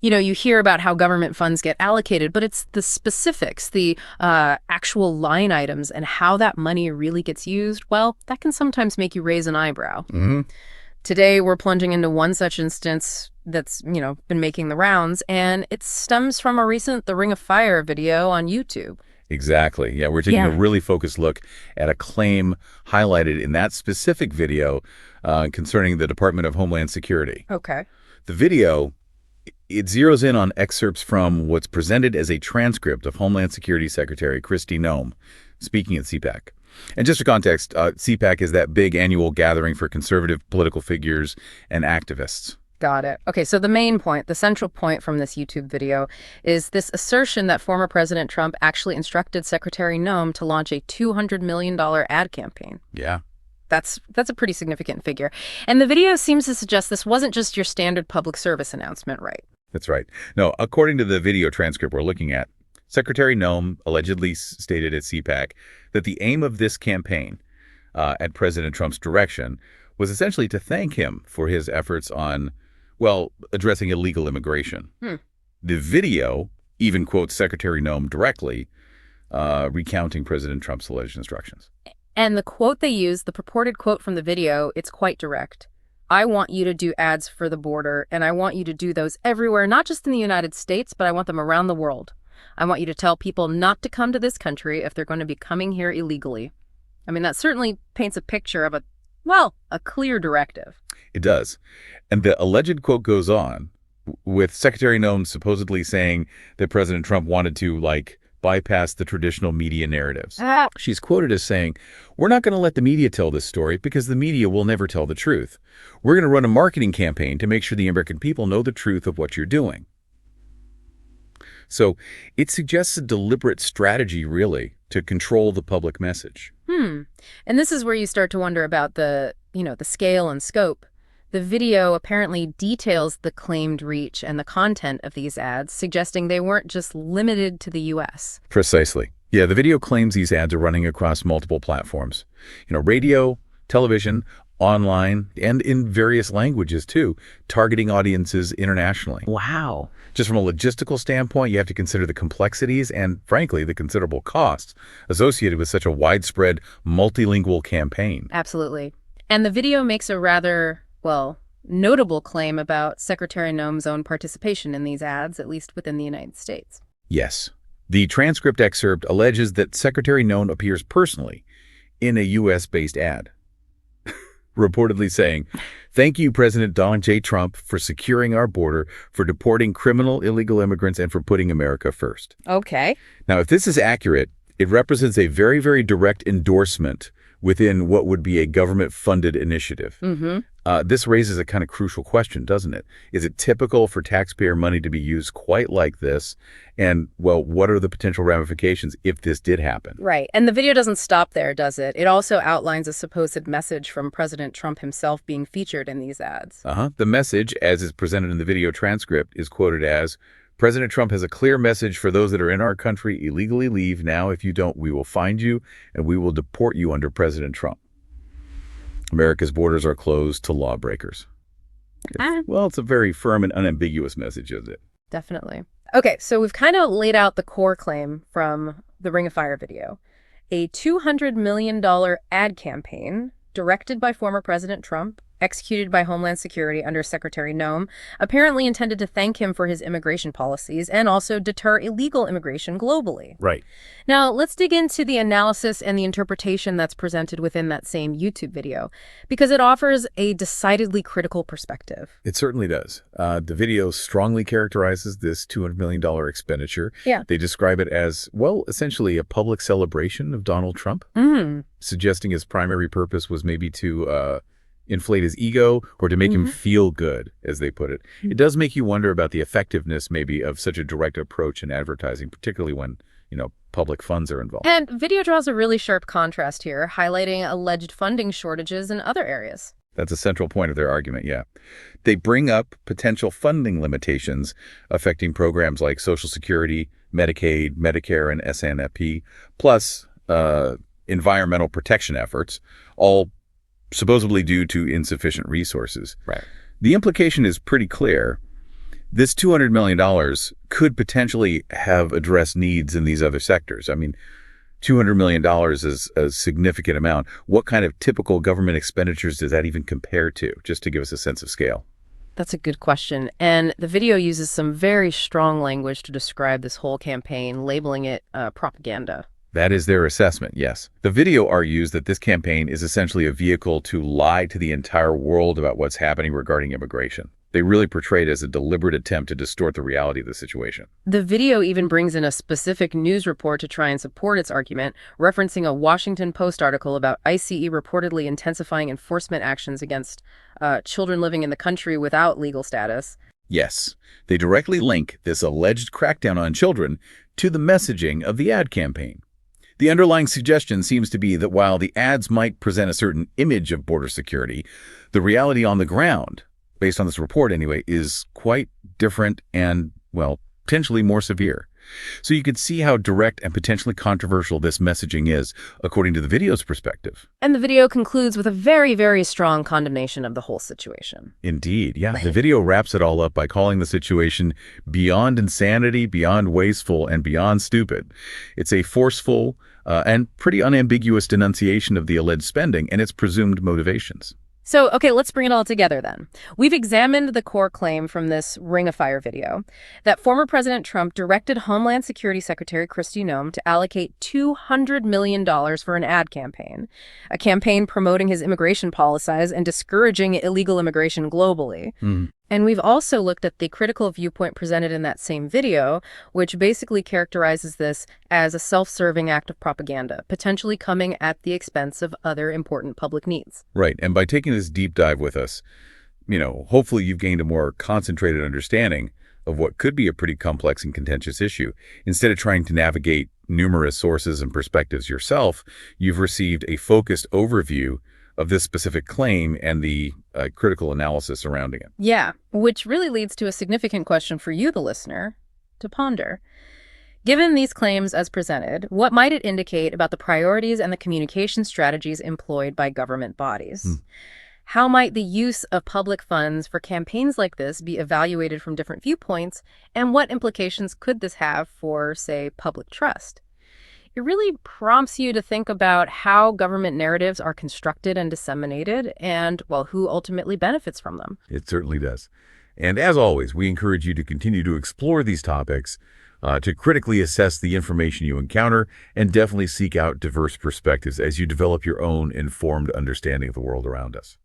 You know, you hear about how government funds get allocated, but it's the specifics, the actual line items, and how that money really gets used. Well, that can sometimes make you raise an eyebrow. Hmm. Today, we're plunging into one such instance that's, been making the rounds, and it stems from a recent The Ring of Fire video on YouTube. Exactly. Yeah, we're taking a Yeah. really focused look at a claim highlighted in that specific video concerning the Department of Homeland Security. Okay. The video, it zeroes in on excerpts from what's presented as a transcript of Homeland Security Secretary Kristi Noem speaking at CPAC. And just for context, CPAC is that big annual gathering for conservative political figures and activists. Got it. Okay, so the main point, the central point from this YouTube video is this assertion that former President Trump actually instructed Secretary Noem to launch a $200 million ad campaign. Yeah. That's a pretty significant figure. And the video seems to suggest this wasn't just your standard public service announcement, right? That's right. No, according to the video transcript we're looking at, Secretary Noem allegedly stated at CPAC that the aim of this campaign at President Trump's direction was essentially to thank him for his efforts on, well, addressing illegal immigration. The video even quotes Secretary Noem directly, recounting President Trump's alleged instructions. And the quote they use, the purported quote from the video, it's quite direct. I want you to do ads for the border, and I want you to do those everywhere, not just in the United States, but I want them around the world. I want you to tell people not to come to this country if they're going to be coming here illegally. I mean, that certainly paints a picture of a clear directive. It does. And the alleged quote goes on, with Secretary Noem supposedly saying that President Trump wanted to, bypass the traditional media narratives. She's quoted as saying, "We're not going to let the media tell this story because the media will never tell the truth. We're going to run a marketing campaign to make sure the American people know the truth of what you're doing." So it suggests a deliberate strategy, really, to control the public message. And this is where you start to wonder about the scale and scope. The video apparently details the claimed reach and the content of these ads, suggesting they weren't just limited to the U.S. Precisely. Yeah, the video claims these ads are running across multiple platforms. Radio, television, online, and in various languages, too, targeting audiences internationally. Wow. Just from a logistical standpoint, you have to consider the complexities and, frankly, the considerable costs associated with such a widespread, multilingual campaign. Absolutely. And the video makes a rather, notable claim about Secretary Noem's own participation in these ads, at least within the United States. Yes. The transcript excerpt alleges that Secretary Noem appears personally in a U.S.-based ad, reportedly saying, "Thank you, President Donald J. Trump, for securing our border, for deporting criminal illegal immigrants, and for putting America first." Okay. Now, if this is accurate, it represents a very, very direct endorsement within what would be a government-funded initiative. This raises a kind of crucial question, doesn't it? Is it typical for taxpayer money to be used quite like this? And, what are the potential ramifications if this did happen? Right. And the video doesn't stop there, does it? It also outlines a supposed message from President Trump himself being featured in these ads. The message, as is presented in the video transcript, is quoted as, "President Trump has a clear message for those that are in our country. Illegally leave now. If you don't, we will find you and we will deport you under President Trump. America's borders are closed to lawbreakers." It's a very firm and unambiguous message, isn't it? Definitely. Okay, so we've kind of laid out the core claim from the Ring of Fire video. A $200 million ad campaign directed by former President Trump, executed by Homeland Security under Secretary Noem, apparently intended to thank him for his immigration policies and also deter illegal immigration globally. Right. Now, let's dig into the analysis and the interpretation that's presented within that same YouTube video, because it offers a decidedly critical perspective. It certainly does. The video strongly characterizes this $200 million expenditure. Yeah. They describe it as, essentially a public celebration of Donald Trump, suggesting his primary purpose was maybe to inflate his ego or to make him feel good, as they put it. It does make you wonder about the effectiveness maybe of such a direct approach in advertising, particularly when, public funds are involved. And video draws a really sharp contrast here, highlighting alleged funding shortages in other areas. That's a central point of their argument, yeah. They bring up potential funding limitations affecting programs like Social Security, Medicaid, Medicare, and SNFP, plus environmental protection efforts, all supposedly due to insufficient resources. Right. The implication is pretty clear. This $200 million could potentially have addressed needs in these other sectors. I mean, $200 million is a significant amount. What kind of typical government expenditures does that even compare to, just to give us a sense of scale? That's a good question. And the video uses some very strong language to describe this whole campaign, labeling it propaganda. That is their assessment, yes. The video argues that this campaign is essentially a vehicle to lie to the entire world about what's happening regarding immigration. They really portray it as a deliberate attempt to distort the reality of the situation. The video even brings in a specific news report to try and support its argument, referencing a Washington Post article about ICE reportedly intensifying enforcement actions against children living in the country without legal status. Yes, they directly link this alleged crackdown on children to the messaging of the ad campaign. The underlying suggestion seems to be that while the ads might present a certain image of border security, the reality on the ground, based on this report anyway, is quite different and, well, potentially more severe. So you could see how direct and potentially controversial this messaging is, according to the video's perspective. And the video concludes with a very, very strong condemnation of the whole situation. Indeed, yeah. The video wraps it all up by calling the situation beyond insanity, beyond wasteful, and beyond stupid. It's a forceful and pretty unambiguous denunciation of the alleged spending and its presumed motivations. So, okay, let's bring it all together then. We've examined the core claim from this Ring of Fire video that former President Trump directed Homeland Security Secretary Kristi Noem to allocate $200 million for an ad campaign, a campaign promoting his immigration policies and discouraging illegal immigration globally. And we've also looked at the critical viewpoint presented in that same video, which basically characterizes this as a self-serving act of propaganda, potentially coming at the expense of other important public needs. Right. And by taking this deep dive with us, hopefully you've gained a more concentrated understanding of what could be a pretty complex and contentious issue. Instead of trying to navigate numerous sources and perspectives yourself, you've received a focused overview of this specific claim and the critical analysis surrounding it. Yeah, which really leads to a significant question for you, the listener, to ponder. Given these claims as presented, what might it indicate about the priorities and the communication strategies employed by government bodies? How might the use of public funds for campaigns like this be evaluated from different viewpoints, and what implications could this have for, say, public trust? It really prompts you to think about how government narratives are constructed and disseminated and, well, who ultimately benefits from them. It certainly does. And as always, we encourage you to continue to explore these topics, to critically assess the information you encounter, and definitely seek out diverse perspectives as you develop your own informed understanding of the world around us.